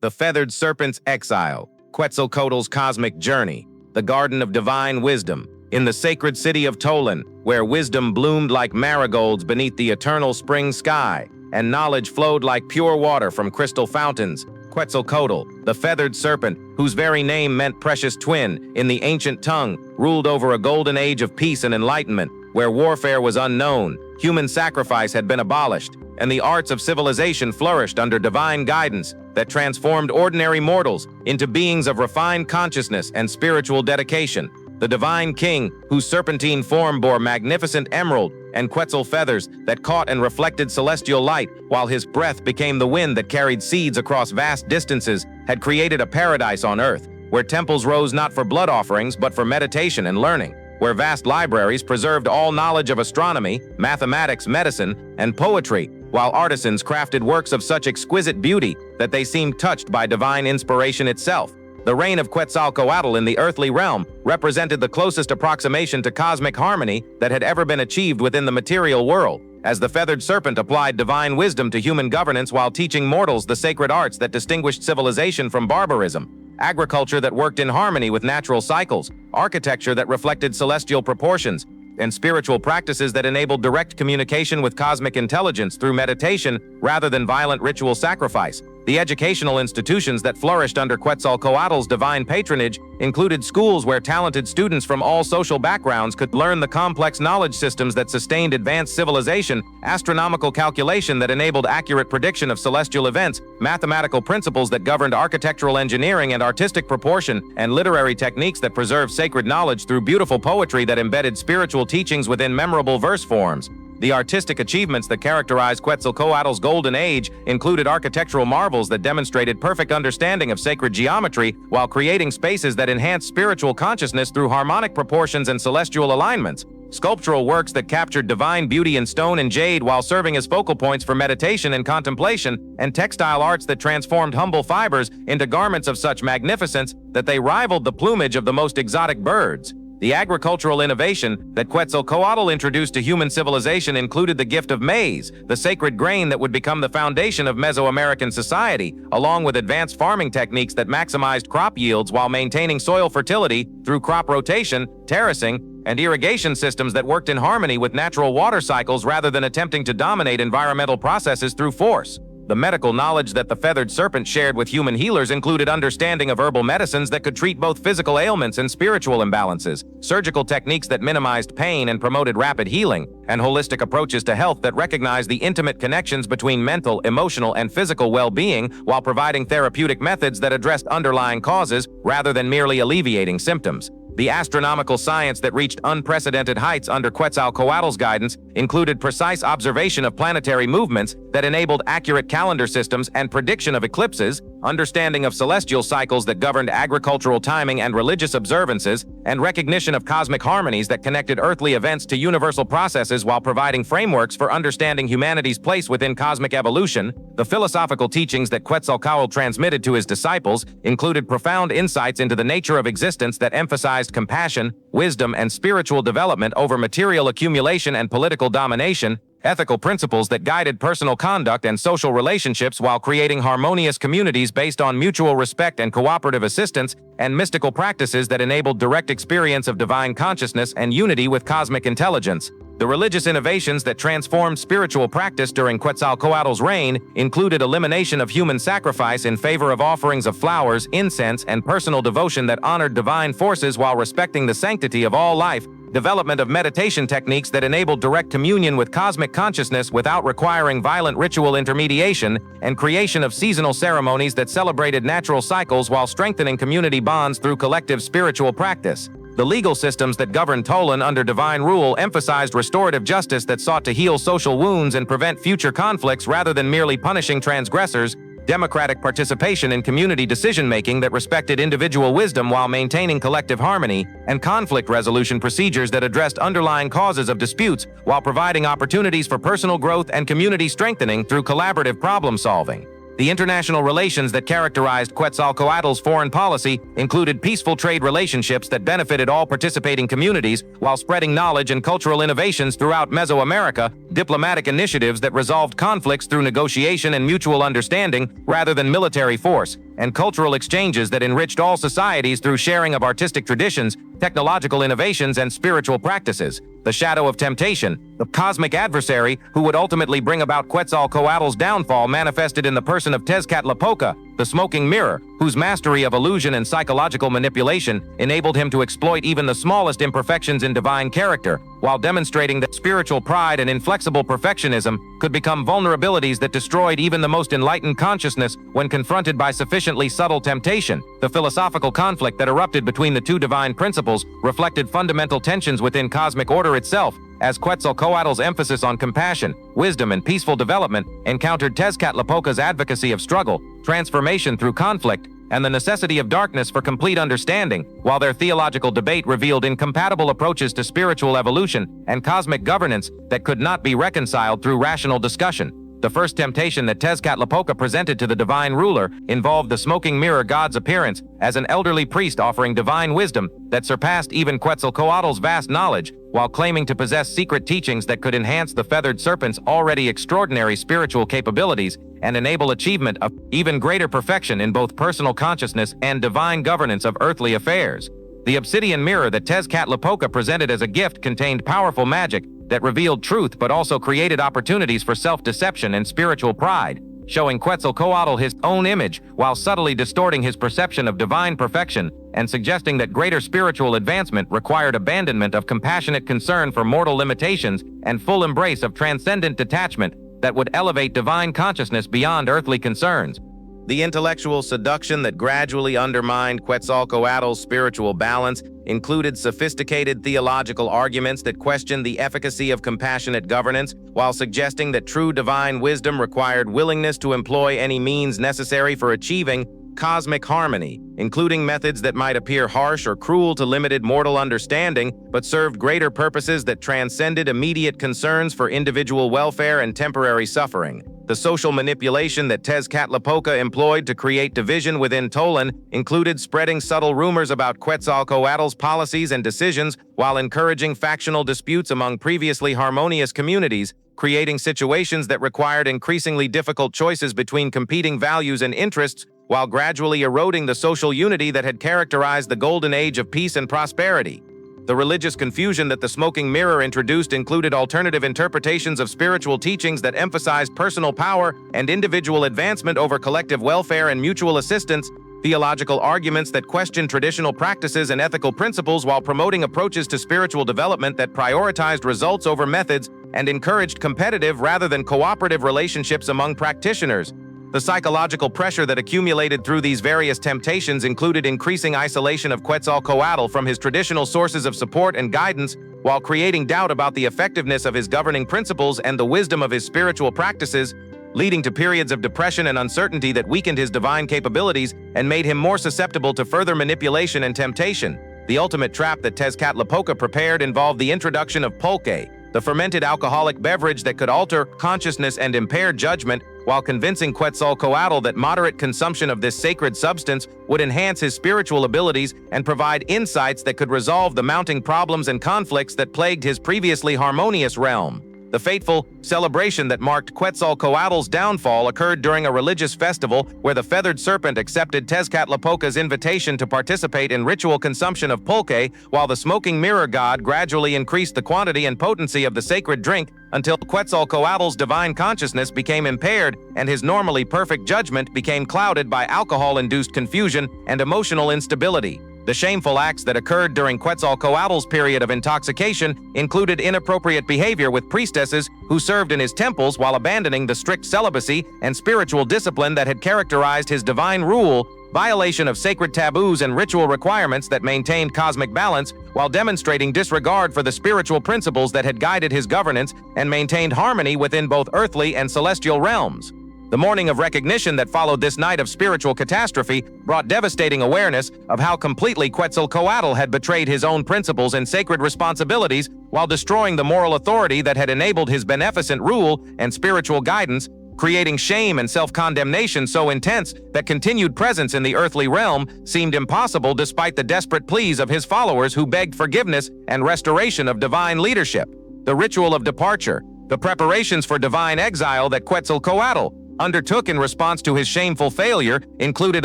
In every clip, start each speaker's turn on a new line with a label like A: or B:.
A: The Feathered Serpent's Exile, Quetzalcoatl's Cosmic Journey, the Garden of Divine Wisdom, in the sacred city of Tollan, where wisdom bloomed like marigolds beneath the eternal spring sky, and knowledge flowed like pure water from crystal fountains. Quetzalcoatl, the Feathered Serpent, whose very name meant precious twin in the ancient tongue, ruled over a golden age of peace and enlightenment, where warfare was unknown, human sacrifice had been abolished, and the arts of civilization flourished under divine guidance that transformed ordinary mortals into beings of refined consciousness and spiritual dedication. The divine king, whose serpentine form bore magnificent emerald and quetzal feathers that caught and reflected celestial light, while his breath became the wind that carried seeds across vast distances, had created a paradise on earth, where temples rose not for blood offerings but for meditation and learning, where vast libraries preserved all knowledge of astronomy, mathematics, medicine, and poetry, while artisans crafted works of such exquisite beauty that they seemed touched by divine inspiration itself. The reign of Quetzalcoatl in the earthly realm represented the closest approximation to cosmic harmony that had ever been achieved within the material world, as the Feathered Serpent applied divine wisdom to human governance while teaching mortals the sacred arts that distinguished civilization from barbarism, agriculture that worked in harmony with natural cycles, architecture that reflected celestial proportions, and spiritual practices that enabled direct communication with cosmic intelligence through meditation rather than violent ritual sacrifice. The educational institutions that flourished under Quetzalcoatl's divine patronage included schools where talented students from all social backgrounds could learn the complex knowledge systems that sustained advanced civilization, astronomical calculation that enabled accurate prediction of celestial events, mathematical principles that governed architectural engineering and artistic proportion, and literary techniques that preserved sacred knowledge through beautiful poetry that embedded spiritual teachings within memorable verse forms. The artistic achievements that characterized Quetzalcoatl's golden age included architectural marvels that demonstrated perfect understanding of sacred geometry while creating spaces that enhanced spiritual consciousness through harmonic proportions and celestial alignments, sculptural works that captured divine beauty in stone and jade while serving as focal points for meditation and contemplation, and textile arts that transformed humble fibers into garments of such magnificence that they rivaled the plumage of the most exotic birds. The agricultural innovation that Quetzalcoatl introduced to human civilization included the gift of maize, the sacred grain that would become the foundation of Mesoamerican society, along with advanced farming techniques that maximized crop yields while maintaining soil fertility through crop rotation, terracing, and irrigation systems that worked in harmony with natural water cycles rather than attempting to dominate environmental processes through force. The medical knowledge that the Feathered Serpent shared with human healers included understanding of herbal medicines that could treat both physical ailments and spiritual imbalances, surgical techniques that minimized pain and promoted rapid healing, and holistic approaches to health that recognized the intimate connections between mental, emotional, and physical well-being while providing therapeutic methods that addressed underlying causes rather than merely alleviating symptoms. The astronomical science that reached unprecedented heights under Quetzalcoatl's guidance included precise observation of planetary movements that enabled accurate calendar systems and prediction of eclipses, understanding of celestial cycles that governed agricultural timing and religious observances, and recognition of cosmic harmonies that connected earthly events to universal processes while providing frameworks for understanding humanity's place within cosmic evolution. The philosophical teachings that Quetzalcoatl transmitted to his disciples included profound insights into the nature of existence that emphasized compassion, wisdom, and spiritual development over material accumulation and political domination, ethical principles that guided personal conduct and social relationships while creating harmonious communities based on mutual respect and cooperative assistance, and mystical practices that enabled direct experience of divine consciousness and unity with cosmic intelligence. The religious innovations that transformed spiritual practice during Quetzalcoatl's reign included elimination of human sacrifice in favor of offerings of flowers, incense, and personal devotion that honored divine forces while respecting the sanctity of all life, development of meditation techniques that enabled direct communion with cosmic consciousness without requiring violent ritual intermediation, and creation of seasonal ceremonies that celebrated natural cycles while strengthening community bonds through collective spiritual practice. The legal systems that governed Tollan under divine rule emphasized restorative justice that sought to heal social wounds and prevent future conflicts rather than merely punishing transgressors, democratic participation in community decision-making that respected individual wisdom while maintaining collective harmony, and conflict resolution procedures that addressed underlying causes of disputes while providing opportunities for personal growth and community strengthening through collaborative problem-solving. The international relations that characterized Quetzalcoatl's foreign policy included peaceful trade relationships that benefited all participating communities while spreading knowledge and cultural innovations throughout Mesoamerica, diplomatic initiatives that resolved conflicts through negotiation and mutual understanding rather than military force, and cultural exchanges that enriched all societies through sharing of artistic traditions, technological innovations, and spiritual practices. The shadow of temptation, the cosmic adversary who would ultimately bring about Quetzalcoatl's downfall, manifested in the person of Tezcatlipoca, the smoking mirror, whose mastery of illusion and psychological manipulation enabled him to exploit even the smallest imperfections in divine character, while demonstrating that spiritual pride and inflexible perfectionism could become vulnerabilities that destroyed even the most enlightened consciousness when confronted by sufficiently subtle temptation. The philosophical conflict that erupted between the two divine principles reflected fundamental tensions within cosmic order itself, as Quetzalcoatl's emphasis on compassion, wisdom, and peaceful development encountered Tezcatlipoca's advocacy of struggle, transformation through conflict, and the necessity of darkness for complete understanding, while their theological debate revealed incompatible approaches to spiritual evolution and cosmic governance that could not be reconciled through rational discussion. The first temptation that Tezcatlipoca presented to the divine ruler involved the smoking mirror god's appearance as an elderly priest offering divine wisdom that surpassed even Quetzalcoatl's vast knowledge, while claiming to possess secret teachings that could enhance the Feathered Serpent's already extraordinary spiritual capabilities and enable achievement of even greater perfection in both personal consciousness and divine governance of earthly affairs. The obsidian mirror that Tezcatlipoca presented as a gift contained powerful magic that revealed truth but also created opportunities for self-deception and spiritual pride, showing Quetzalcoatl his own image while subtly distorting his perception of divine perfection and suggesting that greater spiritual advancement required abandonment of compassionate concern for mortal limitations and full embrace of transcendent detachment that would elevate divine consciousness beyond earthly concerns. The intellectual seduction that gradually undermined Quetzalcoatl's spiritual balance included sophisticated theological arguments that questioned the efficacy of compassionate governance, while suggesting that true divine wisdom required willingness to employ any means necessary for achieving cosmic harmony, including methods that might appear harsh or cruel to limited mortal understanding, but served greater purposes that transcended immediate concerns for individual welfare and temporary suffering. The social manipulation that Tezcatlipoca employed to create division within Tollan included spreading subtle rumors about Quetzalcoatl's policies and decisions while encouraging factional disputes among previously harmonious communities, creating situations that required increasingly difficult choices between competing values and interests, while gradually eroding the social unity that had characterized the golden age of peace and prosperity. The religious confusion that the smoking mirror introduced included alternative interpretations of spiritual teachings that emphasized personal power and individual advancement over collective welfare and mutual assistance, theological arguments that questioned traditional practices and ethical principles while promoting approaches to spiritual development that prioritized results over methods and encouraged competitive rather than cooperative relationships among practitioners. The psychological pressure that accumulated through these various temptations included increasing isolation of Quetzalcoatl from his traditional sources of support and guidance, while creating doubt about the effectiveness of his governing principles and the wisdom of his spiritual practices, leading to periods of depression and uncertainty that weakened his divine capabilities and made him more susceptible to further manipulation and temptation. The ultimate trap that Tezcatlipoca prepared involved the introduction of pulque, the fermented alcoholic beverage that could alter consciousness and impair judgment, while convincing Quetzalcoatl that moderate consumption of this sacred substance would enhance his spiritual abilities and provide insights that could resolve the mounting problems and conflicts that plagued his previously harmonious realm. The fateful celebration that marked Quetzalcoatl's downfall occurred during a religious festival where the Feathered Serpent accepted Tezcatlipoca's invitation to participate in ritual consumption of pulque, while the smoking mirror god gradually increased the quantity and potency of the sacred drink until Quetzalcoatl's divine consciousness became impaired and his normally perfect judgment became clouded by alcohol-induced confusion and emotional instability. The shameful acts that occurred during Quetzalcoatl's period of intoxication included inappropriate behavior with priestesses who served in his temples while abandoning the strict celibacy and spiritual discipline that had characterized his divine rule, violation of sacred taboos and ritual requirements that maintained cosmic balance, while demonstrating disregard for the spiritual principles that had guided his governance and maintained harmony within both earthly and celestial realms. The mourning of recognition that followed this night of spiritual catastrophe brought devastating awareness of how completely Quetzalcoatl had betrayed his own principles and sacred responsibilities while destroying the moral authority that had enabled his beneficent rule and spiritual guidance, creating shame and self-condemnation so intense that continued presence in the earthly realm seemed impossible despite the desperate pleas of his followers who begged forgiveness and restoration of divine leadership. The ritual of departure, the preparations for divine exile that Quetzalcoatl undertook in response to his shameful failure included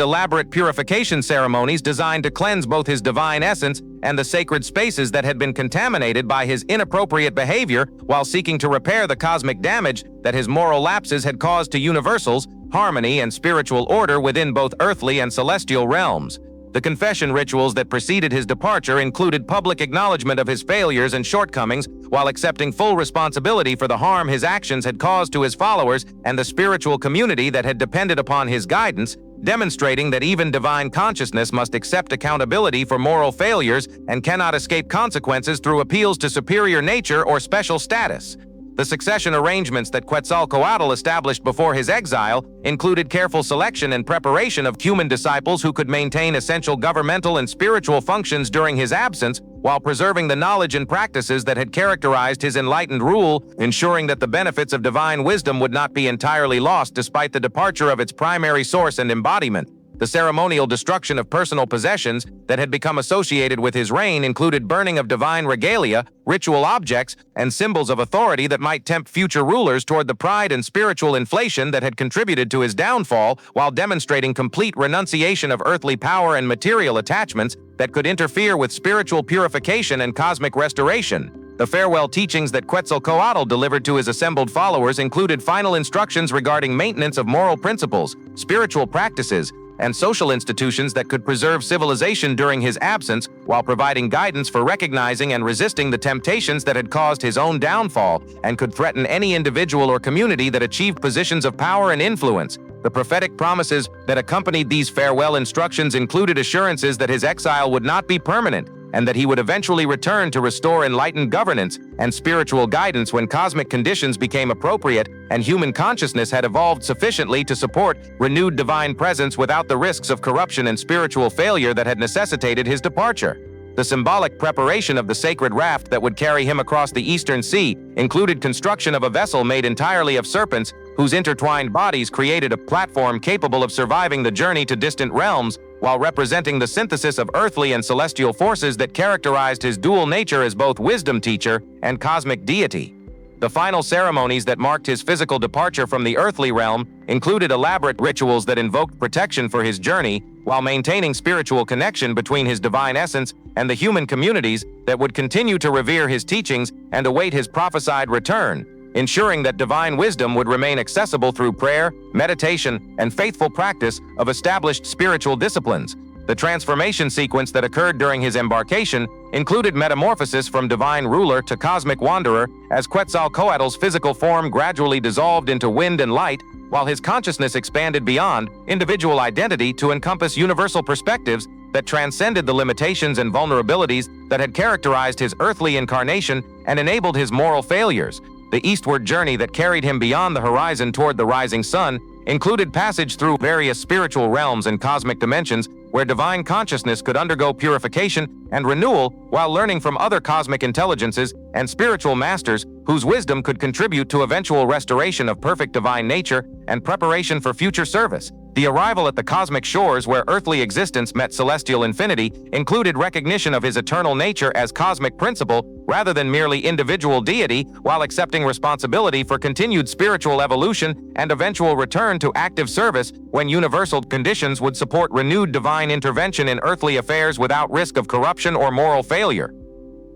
A: elaborate purification ceremonies designed to cleanse both his divine essence and the sacred spaces that had been contaminated by his inappropriate behavior while seeking to repair the cosmic damage that his moral lapses had caused to universals, harmony, and spiritual order within both earthly and celestial realms. The confession rituals that preceded his departure included public acknowledgement of his failures and shortcomings while accepting full responsibility for the harm his actions had caused to his followers and the spiritual community that had depended upon his guidance, demonstrating that even divine consciousness must accept accountability for moral failures and cannot escape consequences through appeals to superior nature or special status. The succession arrangements that Quetzalcoatl established before his exile included careful selection and preparation of human disciples who could maintain essential governmental and spiritual functions during his absence, while preserving the knowledge and practices that had characterized his enlightened rule, ensuring that the benefits of divine wisdom would not be entirely lost despite the departure of its primary source and embodiment. The ceremonial destruction of personal possessions that had become associated with his reign included burning of divine regalia, ritual objects, and symbols of authority that might tempt future rulers toward the pride and spiritual inflation that had contributed to his downfall, while demonstrating complete renunciation of earthly power and material attachments that could interfere with spiritual purification and cosmic restoration. The farewell teachings that Quetzalcoatl delivered to his assembled followers included final instructions regarding maintenance of moral principles, spiritual practices, and social institutions that could preserve civilization during his absence, while providing guidance for recognizing and resisting the temptations that had caused his own downfall and could threaten any individual or community that achieved positions of power and influence. The prophetic promises that accompanied these farewell instructions included assurances that his exile would not be permanent, and that he would eventually return to restore enlightened governance and spiritual guidance when cosmic conditions became appropriate and human consciousness had evolved sufficiently to support renewed divine presence without the risks of corruption and spiritual failure that had necessitated his departure. The symbolic preparation of the sacred raft that would carry him across the Eastern Sea included construction of a vessel made entirely of serpents whose intertwined bodies created a platform capable of surviving the journey to distant realms, while representing the synthesis of earthly and celestial forces that characterized his dual nature as both wisdom teacher and cosmic deity. The final ceremonies that marked his physical departure from the earthly realm included elaborate rituals that invoked protection for his journey, while maintaining spiritual connection between his divine essence and the human communities that would continue to revere his teachings and await his prophesied return, ensuring that divine wisdom would remain accessible through prayer, meditation, and faithful practice of established spiritual disciplines. The transformation sequence that occurred during his embarkation included metamorphosis from divine ruler to cosmic wanderer, as Quetzalcoatl's physical form gradually dissolved into wind and light, while his consciousness expanded beyond individual identity to encompass universal perspectives that transcended the limitations and vulnerabilities that had characterized his earthly incarnation and enabled his moral failures. The eastward journey that carried him beyond the horizon toward the rising sun included passage through various spiritual realms and cosmic dimensions where divine consciousness could undergo purification and renewal, while learning from other cosmic intelligences and spiritual masters whose wisdom could contribute to eventual restoration of perfect divine nature and preparation for future service. The arrival at the cosmic shores where earthly existence met celestial infinity included recognition of his eternal nature as cosmic principle rather than merely individual deity, while accepting responsibility for continued spiritual evolution and eventual return to active service when universal conditions would support renewed divine intervention in earthly affairs without risk of corruption or moral failure.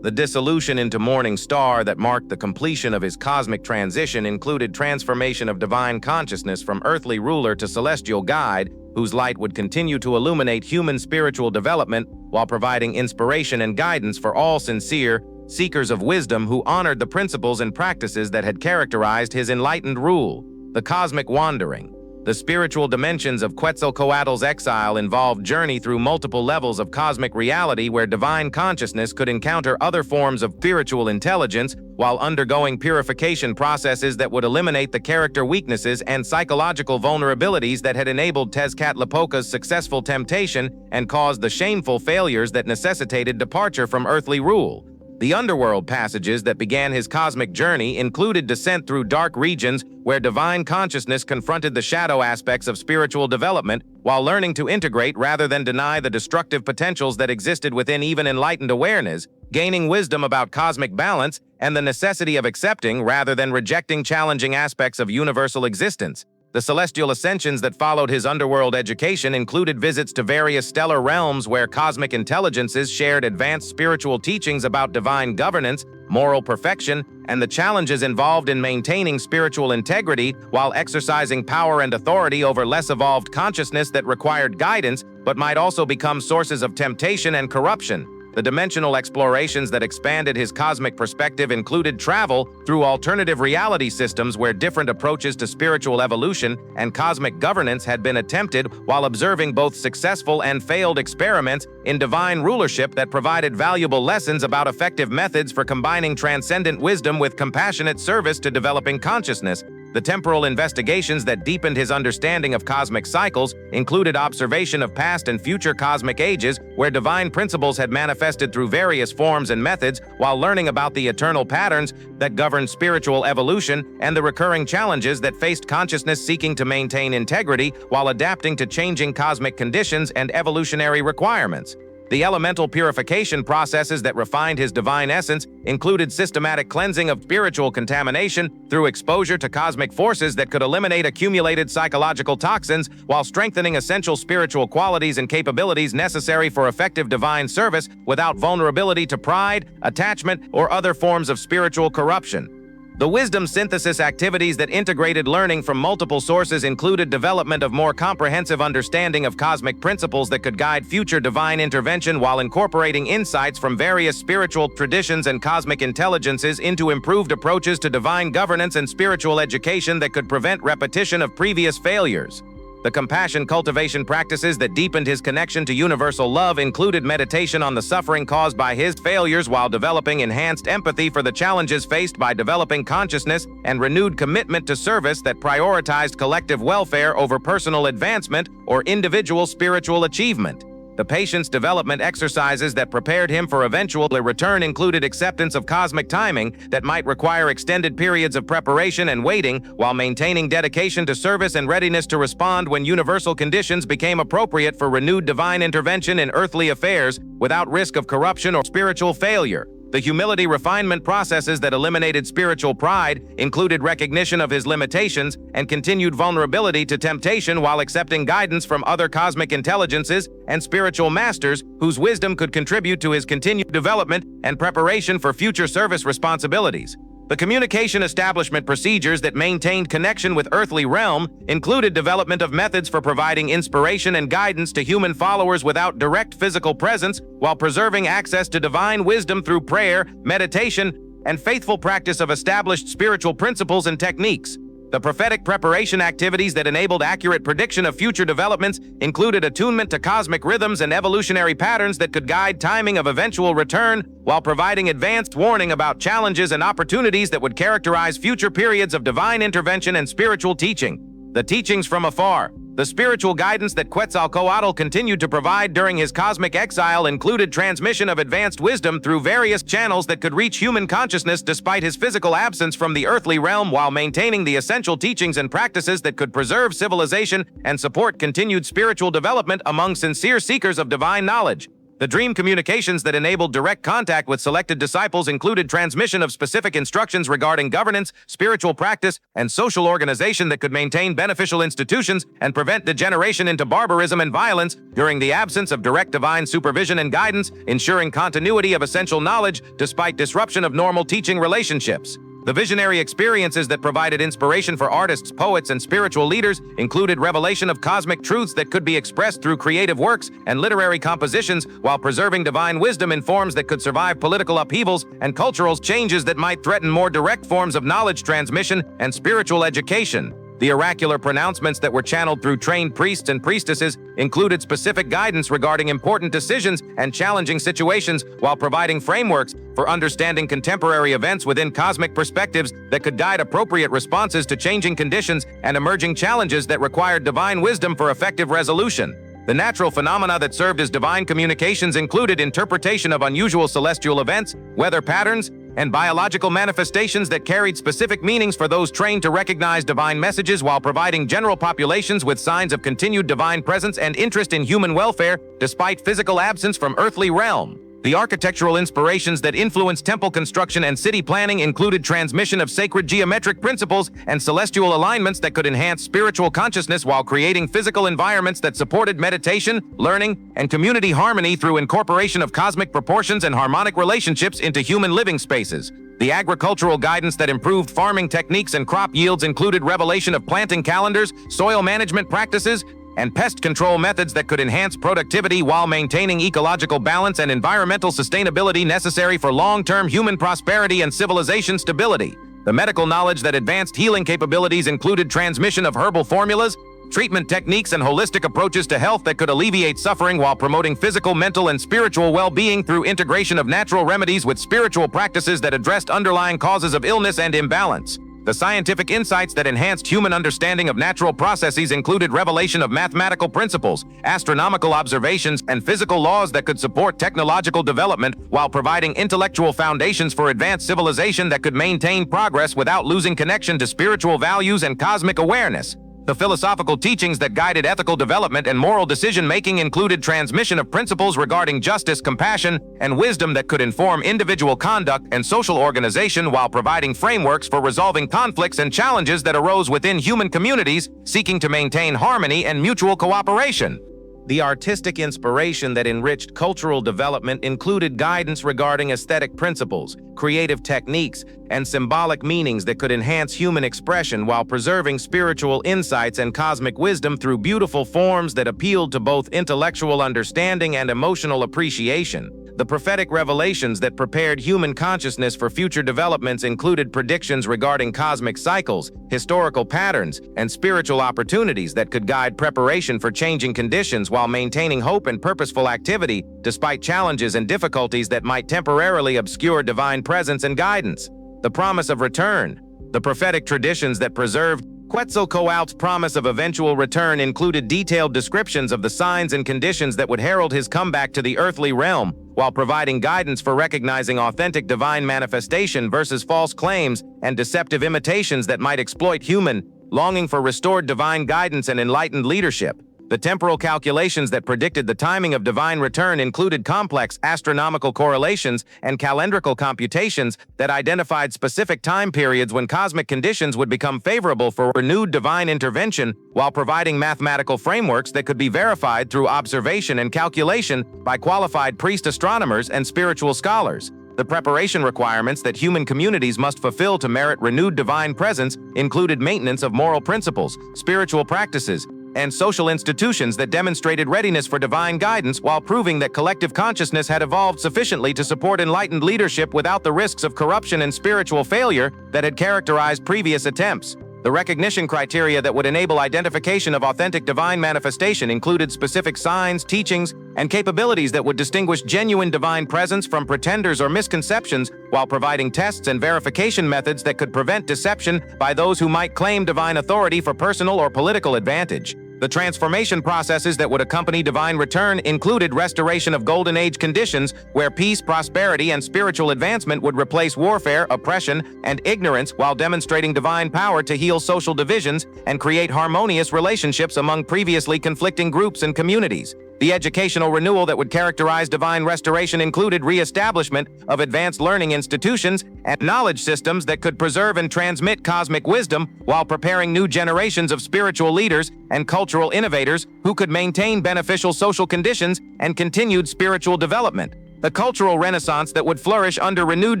A: The dissolution into morning star that marked the completion of his cosmic transition included transformation of divine consciousness from earthly ruler to celestial guide, whose light would continue to illuminate human spiritual development while providing inspiration and guidance for all sincere seekers of wisdom who honored the principles and practices that had characterized his enlightened rule. The cosmic wandering. The spiritual dimensions of Quetzalcoatl's exile involved journey through multiple levels of cosmic reality where divine consciousness could encounter other forms of spiritual intelligence while undergoing purification processes that would eliminate the character weaknesses and psychological vulnerabilities that had enabled Tezcatlipoca's successful temptation and caused the shameful failures that necessitated departure from earthly rule. The underworld passages that began his cosmic journey included descent through dark regions where divine consciousness confronted the shadow aspects of spiritual development while learning to integrate rather than deny the destructive potentials that existed within even enlightened awareness, gaining wisdom about cosmic balance and the necessity of accepting rather than rejecting challenging aspects of universal existence. The celestial ascensions that followed his underworld education included visits to various stellar realms where cosmic intelligences shared advanced spiritual teachings about divine governance, moral perfection, and the challenges involved in maintaining spiritual integrity while exercising power and authority over less evolved consciousness that required guidance but might also become sources of temptation and corruption. The dimensional explorations that expanded his cosmic perspective included travel through alternative reality systems where different approaches to spiritual evolution and cosmic governance had been attempted, while observing both successful and failed experiments in divine rulership that provided valuable lessons about effective methods for combining transcendent wisdom with compassionate service to developing consciousness. The temporal investigations that deepened his understanding of cosmic cycles included observation of past and future cosmic ages where divine principles had manifested through various forms and methods, while learning about the eternal patterns that govern spiritual evolution and the recurring challenges that faced consciousness seeking to maintain integrity while adapting to changing cosmic conditions and evolutionary requirements. The elemental purification processes that refined his divine essence included systematic cleansing of spiritual contamination through exposure to cosmic forces that could eliminate accumulated psychological toxins while strengthening essential spiritual qualities and capabilities necessary for effective divine service without vulnerability to pride, attachment, or other forms of spiritual corruption. The wisdom synthesis activities that integrated learning from multiple sources included development of more comprehensive understanding of cosmic principles that could guide future divine intervention while incorporating insights from various spiritual traditions and cosmic intelligences into improved approaches to divine governance and spiritual education that could prevent repetition of previous failures. The compassion cultivation practices that deepened his connection to universal love included meditation on the suffering caused by his failures while developing enhanced empathy for the challenges faced by developing consciousness and renewed commitment to service that prioritized collective welfare over personal advancement or individual spiritual achievement. The patience development exercises that prepared him for eventual return included acceptance of cosmic timing that might require extended periods of preparation and waiting, while maintaining dedication to service and readiness to respond when universal conditions became appropriate for renewed divine intervention in earthly affairs without risk of corruption or spiritual failure. The humility refinement processes that eliminated spiritual pride included recognition of his limitations and continued vulnerability to temptation while accepting guidance from other cosmic intelligences and spiritual masters whose wisdom could contribute to his continued development and preparation for future service responsibilities. The communication establishment procedures that maintained connection with earthly realm included development of methods for providing inspiration and guidance to human followers without direct physical presence, while preserving access to divine wisdom through prayer, meditation, and faithful practice of established spiritual principles and techniques. The prophetic preparation activities that enabled accurate prediction of future developments included attunement to cosmic rhythms and evolutionary patterns that could guide timing of eventual return, while providing advanced warning about challenges and opportunities that would characterize future periods of divine intervention and spiritual teaching. The teachings from afar. The spiritual guidance that Quetzalcoatl continued to provide during his cosmic exile included transmission of advanced wisdom through various channels that could reach human consciousness despite his physical absence from the earthly realm, while maintaining the essential teachings and practices that could preserve civilization and support continued spiritual development among sincere seekers of divine knowledge. The dream communications that enabled direct contact with selected disciples included transmission of specific instructions regarding governance, spiritual practice, and social organization that could maintain beneficial institutions and prevent degeneration into barbarism and violence during the absence of direct divine supervision and guidance, ensuring continuity of essential knowledge despite disruption of normal teaching relationships. The visionary experiences that provided inspiration for artists, poets, and spiritual leaders included revelation of cosmic truths that could be expressed through creative works and literary compositions, while preserving divine wisdom in forms that could survive political upheavals and cultural changes that might threaten more direct forms of knowledge transmission and spiritual education. The oracular pronouncements that were channeled through trained priests and priestesses included specific guidance regarding important decisions and challenging situations, while providing frameworks for understanding contemporary events within cosmic perspectives that could guide appropriate responses to changing conditions and emerging challenges that required divine wisdom for effective resolution. The natural phenomena that served as divine communications included interpretation of unusual celestial events, weather patterns, and biological manifestations that carried specific meanings for those trained to recognize divine messages, while providing general populations with signs of continued divine presence and interest in human welfare despite physical absence from earthly realm. The architectural inspirations that influenced temple construction and city planning included transmission of sacred geometric principles and celestial alignments that could enhance spiritual consciousness while creating physical environments that supported meditation, learning, and community harmony through incorporation of cosmic proportions and harmonic relationships into human living spaces. The agricultural guidance that improved farming techniques and crop yields included revelation of planting calendars, soil management practices, and pest control methods that could enhance productivity while maintaining ecological balance and environmental sustainability necessary for long-term human prosperity and civilization stability. The medical knowledge that advanced healing capabilities included transmission of herbal formulas, treatment techniques, and holistic approaches to health that could alleviate suffering while promoting physical, mental, and spiritual well-being through integration of natural remedies with spiritual practices that addressed underlying causes of illness and imbalance. The scientific insights that enhanced human understanding of natural processes included revelation of mathematical principles, astronomical observations, and physical laws that could support technological development while providing intellectual foundations for advanced civilization that could maintain progress without losing connection to spiritual values and cosmic awareness. The philosophical teachings that guided ethical development and moral decision-making included transmission of principles regarding justice, compassion, and wisdom that could inform individual conduct and social organization while providing frameworks for resolving conflicts and challenges that arose within human communities seeking to maintain harmony and mutual cooperation. The artistic inspiration that enriched cultural development included guidance regarding aesthetic principles, creative techniques, and symbolic meanings that could enhance human expression while preserving spiritual insights and cosmic wisdom through beautiful forms that appealed to both intellectual understanding and emotional appreciation. The prophetic revelations that prepared human consciousness for future developments included predictions regarding cosmic cycles, historical patterns, and spiritual opportunities that could guide preparation for changing conditions while maintaining hope and purposeful activity despite challenges and difficulties that might temporarily obscure divine presence and guidance. The promise of return. The prophetic traditions that preserved Quetzalcoatl's promise of eventual return included detailed descriptions of the signs and conditions that would herald his comeback to the earthly realm, while providing guidance for recognizing authentic divine manifestation versus false claims and deceptive imitations that might exploit human longing for restored divine guidance and enlightened leadership. The temporal calculations that predicted the timing of divine return included complex astronomical correlations and calendrical computations that identified specific time periods when cosmic conditions would become favorable for renewed divine intervention, while providing mathematical frameworks that could be verified through observation and calculation by qualified priest astronomers and spiritual scholars. The preparation requirements that human communities must fulfill to merit renewed divine presence included maintenance of moral principles, spiritual practices, and social institutions that demonstrated readiness for divine guidance while proving that collective consciousness had evolved sufficiently to support enlightened leadership without the risks of corruption and spiritual failure that had characterized previous attempts. The recognition criteria that would enable identification of authentic divine manifestation included specific signs, teachings, and capabilities that would distinguish genuine divine presence from pretenders or misconceptions, while providing tests and verification methods that could prevent deception by those who might claim divine authority for personal or political advantage. The transformation processes that would accompany divine return included restoration of Golden Age conditions where peace, prosperity, and spiritual advancement would replace warfare, oppression, and ignorance, while demonstrating divine power to heal social divisions and create harmonious relationships among previously conflicting groups and communities. The educational renewal that would characterize divine restoration included re-establishment of advanced learning institutions and knowledge systems that could preserve and transmit cosmic wisdom while preparing new generations of spiritual leaders and cultural innovators who could maintain beneficial social conditions and continued spiritual development. The cultural renaissance that would flourish under renewed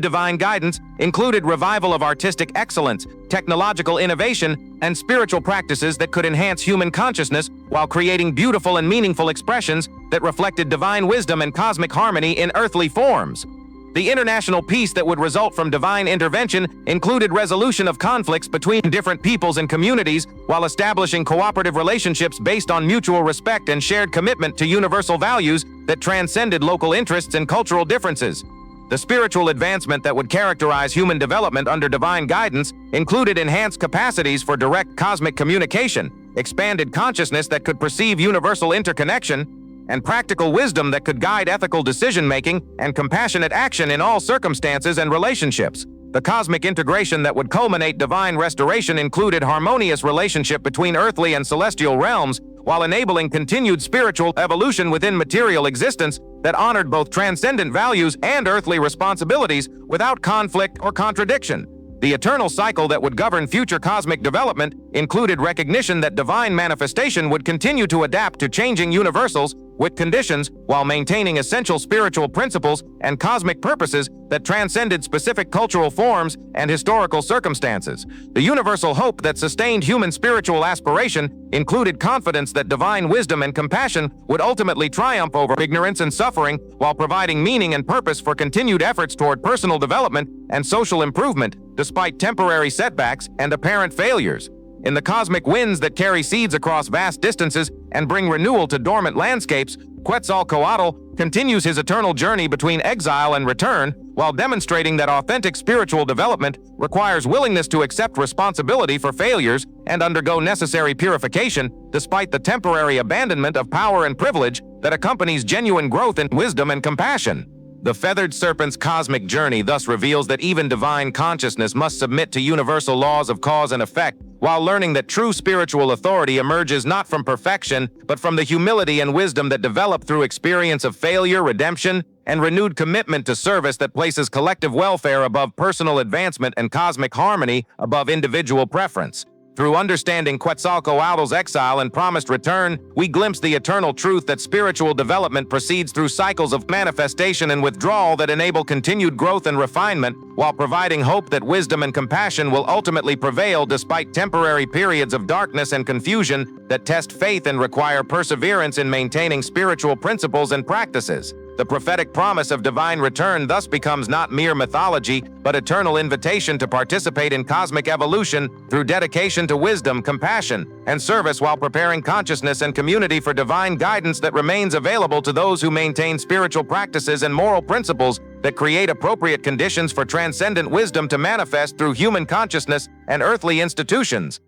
A: divine guidance included revival of artistic excellence, technological innovation, and spiritual practices that could enhance human consciousness while creating beautiful and meaningful expressions that reflected divine wisdom and cosmic harmony in earthly forms. The international peace that would result from divine intervention included resolution of conflicts between different peoples and communities while establishing cooperative relationships based on mutual respect and shared commitment to universal values that transcended local interests and cultural differences. The spiritual advancement that would characterize human development under divine guidance included enhanced capacities for direct cosmic communication, expanded consciousness that could perceive universal interconnection, and practical wisdom that could guide ethical decision-making and compassionate action in all circumstances and relationships. The cosmic integration that would culminate divine restoration included harmonious relationship between earthly and celestial realms, while enabling continued spiritual evolution within material existence that honored both transcendent values and earthly responsibilities without conflict or contradiction. The eternal cycle that would govern future cosmic development included recognition that divine manifestation would continue to adapt to changing universals with conditions while maintaining essential spiritual principles and cosmic purposes that transcended specific cultural forms and historical circumstances. The universal hope that sustained human spiritual aspiration included confidence that divine wisdom and compassion would ultimately triumph over ignorance and suffering while providing meaning and purpose for continued efforts toward personal development and social improvement despite temporary setbacks and apparent failures. In the cosmic winds that carry seeds across vast distances and bring renewal to dormant landscapes, Quetzalcoatl continues his eternal journey between exile and return, while demonstrating that authentic spiritual development requires willingness to accept responsibility for failures and undergo necessary purification, despite the temporary abandonment of power and privilege that accompanies genuine growth in wisdom and compassion. The Feathered Serpent's cosmic journey thus reveals that even divine consciousness must submit to universal laws of cause and effect, while learning that true spiritual authority emerges not from perfection, but from the humility and wisdom that develop through experience of failure, redemption, and renewed commitment to service that places collective welfare above personal advancement and cosmic harmony above individual preference. Through understanding Quetzalcoatl's exile and promised return, we glimpse the eternal truth that spiritual development proceeds through cycles of manifestation and withdrawal that enable continued growth and refinement, while providing hope that wisdom and compassion will ultimately prevail despite temporary periods of darkness and confusion that test faith and require perseverance in maintaining spiritual principles and practices. The prophetic promise of divine return thus becomes not mere mythology, but eternal invitation to participate in cosmic evolution through dedication to wisdom, compassion, and service, while preparing consciousness and community for divine guidance that remains available to those who maintain spiritual practices and moral principles that create appropriate conditions for transcendent wisdom to manifest through human consciousness and earthly institutions.